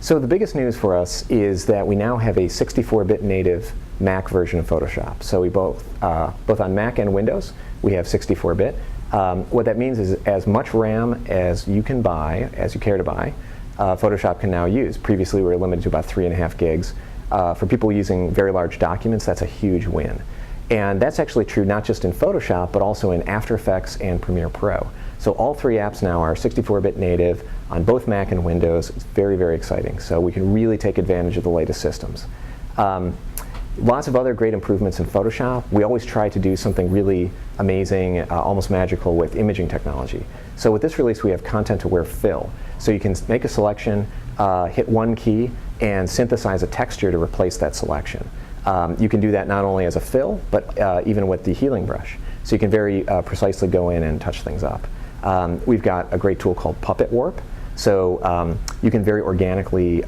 So the biggest news for us is that we now have a 64-bit native Mac version of Photoshop. So we both on Mac and Windows, we have 64-bit. What that means is as much RAM as you can buy, as you care to buy, Photoshop can now use. Previously we were limited to about 3.5 gigs. For people using very large documents, that's a huge win. And that's actually true not just in Photoshop, but also in After Effects and Premiere Pro. So all three apps now are 64-bit native on both Mac and Windows. It's very, very exciting. So we can really take advantage of the latest systems. Lots of other great improvements in Photoshop. We always try to do something really amazing, almost magical with imaging technology. So with this release, we have content-aware fill. So you can make a selection, hit one key, and synthesize a texture to replace that selection. You can do that not only as a fill, but even with the healing brush. So you can very precisely go in and touch things up. We've got a great tool called Puppet Warp. So you can very organically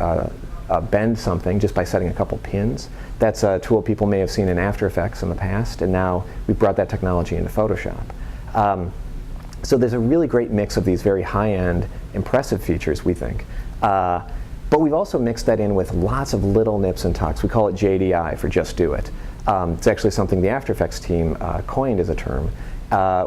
bend something just by setting a couple pins. That's a tool people may have seen in After Effects in the past, and now we've brought that technology into Photoshop. So there's a really great mix of these very high-end, impressive features, we think. But we've also mixed that in with lots of little nips and tucks. We call it JDI for Just Do It. It's actually something the After Effects team coined as a term.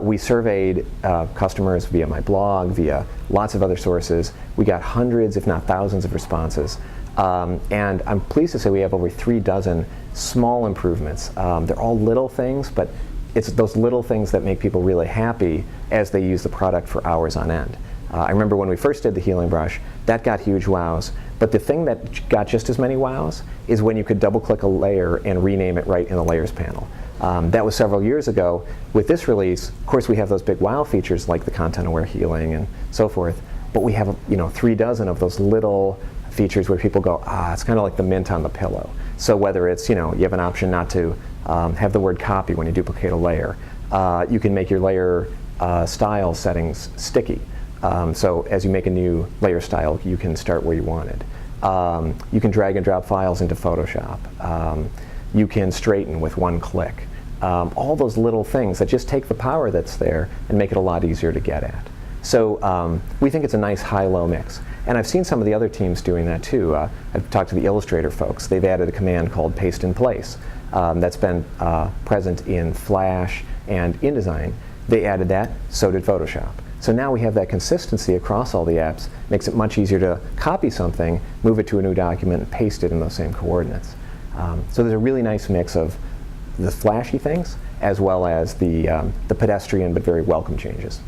We surveyed customers via my blog, via lots of other sources. We got hundreds, if not thousands, of responses. And I'm pleased to say we have over 36 small improvements. They're all little things, but it's those little things that make people really happy as they use the product for hours on end. I remember when we first did the healing brush, that got huge wows. But the thing that got just as many wows is when you could double-click a layer and rename it right in the Layers panel. That was several years ago. With this release, of course, we have those big wow features like the content-aware healing and so forth. But we have 36 of those little features where people go, it's kind of like the mint on the pillow. So whether it's, you have an option not to have the word copy when you duplicate a layer. You can make your layer style settings sticky. So as you make a new layer style, you can start where you wanted. You can drag and drop files into Photoshop. You can straighten with one click. All those little things that just take the power that's there and make it a lot easier to get at. So we think it's a nice high-low mix. And I've seen some of the other teams doing that too. I've talked to the Illustrator folks. They've added a command called paste in place. That's been present in Flash and InDesign. They added that, so did Photoshop. So now we have that consistency across all the apps. Makes it much easier to copy something, move it to a new document, and paste it in those same coordinates. So there's a really nice mix of the flashy things as well as the pedestrian but very welcome changes.